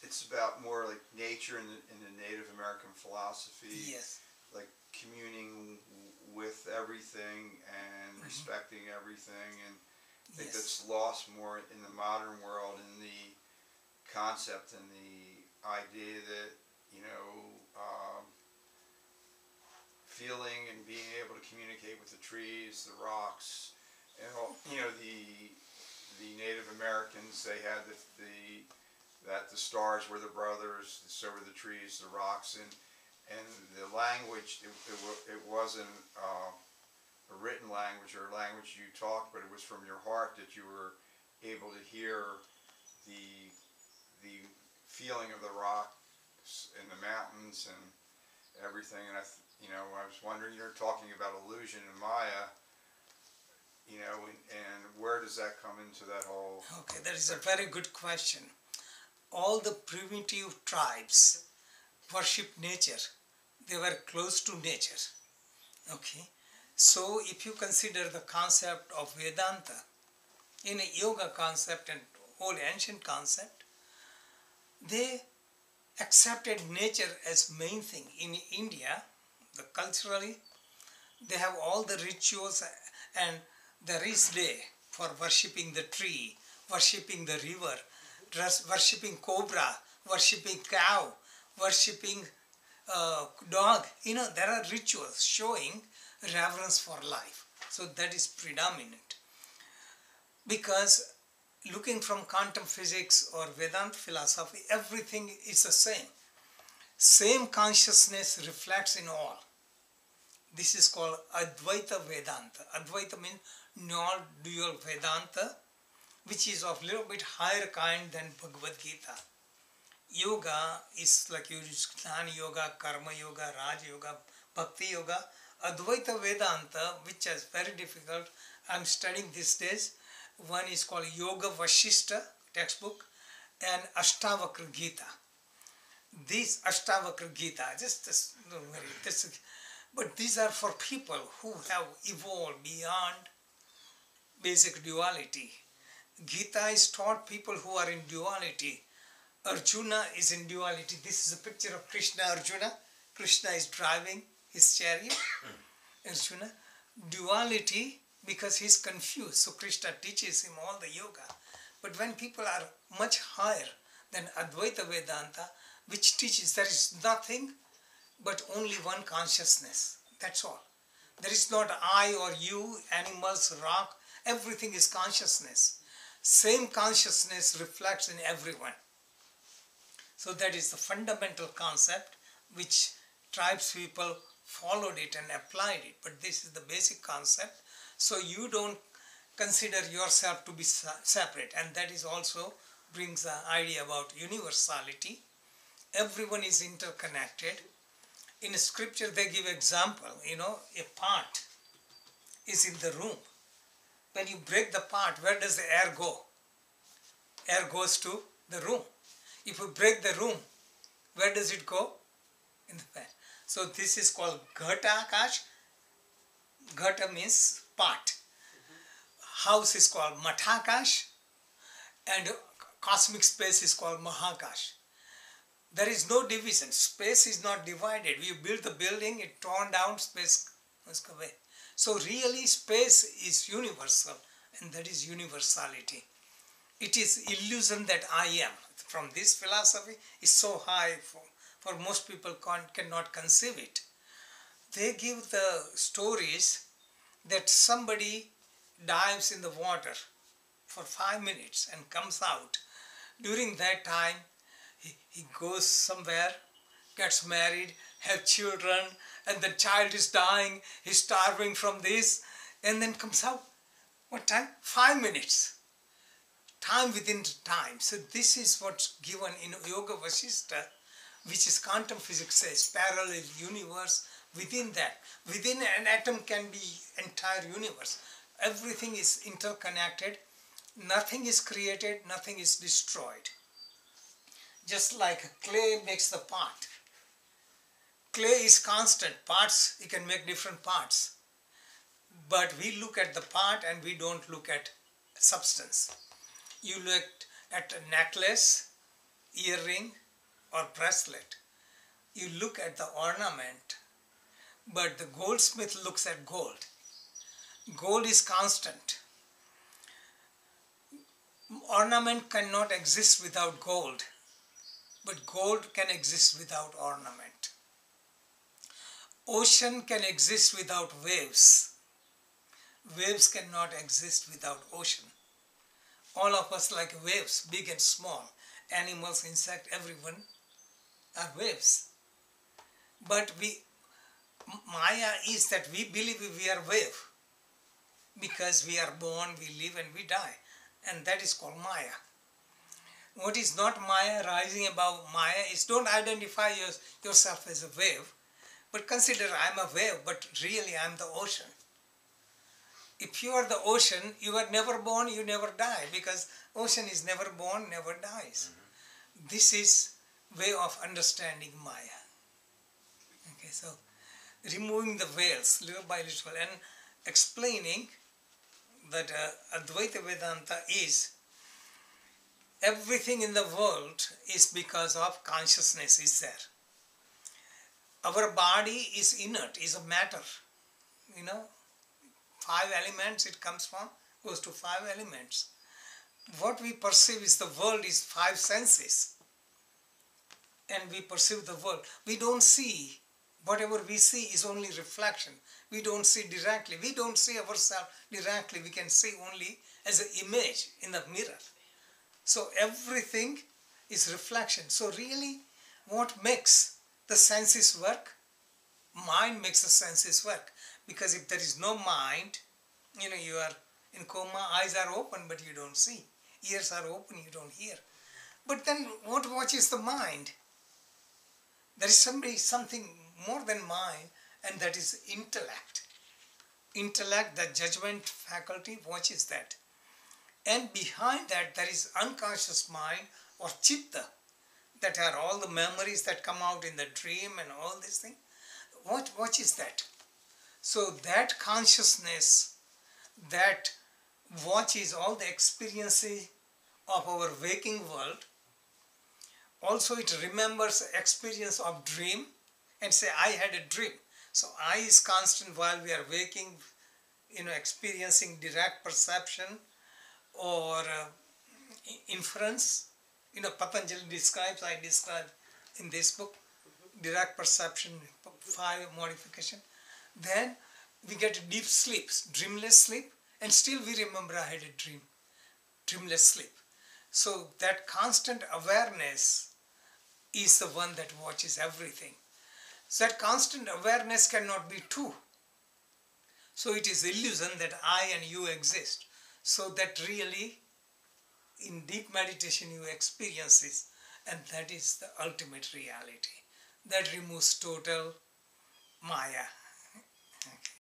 it's about more like nature in the Native American philosophy, Yes. like communing with everything and respecting everything, and I think Yes. that's lost more in the modern world in the concept and the idea that you know feeling and being able to communicate with the trees, the rocks, and all, you know the Native Americans, they had that the stars were the brothers, so were the trees, the rocks, and the language. It wasn't a written language or a language you talked, but it was from your heart that you were able to hear the feeling of the rocks and the mountains and everything. And I was wondering, you're talking about illusion and Maya, and where does that come into that whole? Okay, that is a very good question. All the primitive tribes worship nature. They were close to nature. Okay. So if you consider the concept of Vedanta, in a yoga concept and whole ancient concept, they accepted nature as main thing. In India, culturally, they have all the rituals, and there is day for worshipping the tree, worshipping the river, worshipping cobra, worshipping cow, worshipping dog. There are rituals showing reverence for life. So that is predominant. Because looking from quantum physics or Vedanta philosophy, everything is the same. Same consciousness reflects in all. This is called Advaita Vedanta. Advaita means non-dual Vedanta, which is of little bit higher kind than Bhagavad Gita. Yoga is like you use Jnana Yoga, Karma Yoga, Raj Yoga, Bhakti Yoga. Advaita Vedanta, which is very difficult, I am studying these days. One is called Yoga Vashishta textbook and Ashtavakra Gita. These Ashtavakra Gita, don't worry, but these are for people who have evolved beyond basic duality. Gita is taught people who are in duality. Arjuna is in duality. This is a picture of Krishna, Arjuna. Krishna is driving his chariot. Arjuna. Duality, because he's confused. So Krishna teaches him all the yoga. But when people are much higher than Advaita Vedanta, which teaches there is nothing but only one consciousness. That's all. There is not I or you, animals, rock. Everything is consciousness. Same consciousness reflects in everyone. So that is the fundamental concept which tribes people followed it and applied it. But this is the basic concept. So you don't consider yourself to be separate. And that is also brings the idea about universality. Everyone is interconnected. In scripture they give example, a pot is in the room. When you break the pot, where does the air go? Air goes to the room. If you break the room, where does it go? In the pan. So this is called Ghata Akash. Ghata means pot. House is called Mathakash, and cosmic space is called Mahakash. There is no division. Space is not divided. We build the building, it torn down, space goes away. So really space is universal, and that is universality. It is illusion that I am. From this philosophy is so high for most people cannot conceive it. They give the stories that somebody dives in the water for 5 minutes and comes out. During that time, he goes somewhere, gets married, have children, and the child is dying, he's starving from this, and then comes out. What time? 5 minutes. Time within time. So this is what's given in Yoga Vashishta, which is quantum physics says, parallel universe. Within that, within an atom can be entire universe. Everything is interconnected. Nothing is created, nothing is destroyed. Just like clay makes the pot. Clay is constant. Parts, you can make different parts. But we look at the part and we don't look at substance. You look at a necklace, earring or bracelet, you look at the ornament, but the goldsmith looks at gold. Gold is constant. Ornament cannot exist without gold, but gold can exist without ornament. Ocean can exist without waves. Waves cannot exist without ocean. All of us like waves, big and small. Animals, insects, everyone are waves. But Maya is that we believe we are wave because we are born, we live and we die. And that is called Maya. What is not Maya, rising above Maya, is don't identify yourself as a wave, but consider I am a wave, but really I am the ocean. If you are the ocean, you are never born, you never die, because ocean is never born, never dies. This is way of understanding Maya. Okay, so removing the veils, little by little, and explaining that Advaita Vedanta is everything in the world is because of consciousness is there. Our body is inert, is a matter. 5 elements it comes from, goes to 5 elements. What we perceive is the world is 5 senses. And we perceive the world. We don't see. Whatever we see is only reflection. We don't see directly. We don't see ourselves directly. We can see only as an image in the mirror. So everything is reflection. So really, what makes the senses work? Mind makes the senses work. Because if there is no mind, you are in coma, eyes are open but you don't see. Ears are open, you don't hear. But then what watches the mind? There is something more than mind, and that is intellect. Intellect, the judgment faculty, watches that. And behind that there is unconscious mind or chitta, that are all the memories that come out in the dream and all this thing. What watches that? So that consciousness that watches all the experiences of our waking world, also it remembers experience of dream and say, I had a dream. So I is constant while we are waking, experiencing direct perception or inference. Patanjali describes, I describe in this book, direct perception, 5 modification. Then we get deep sleep, dreamless sleep, and still we remember I had a dream, dreamless sleep. So that constant awareness is the one that watches everything. So that constant awareness cannot be true. So it is illusion that I and you exist. So that really, in deep meditation you experience this, and that is the ultimate reality. That removes total Maya. Okay.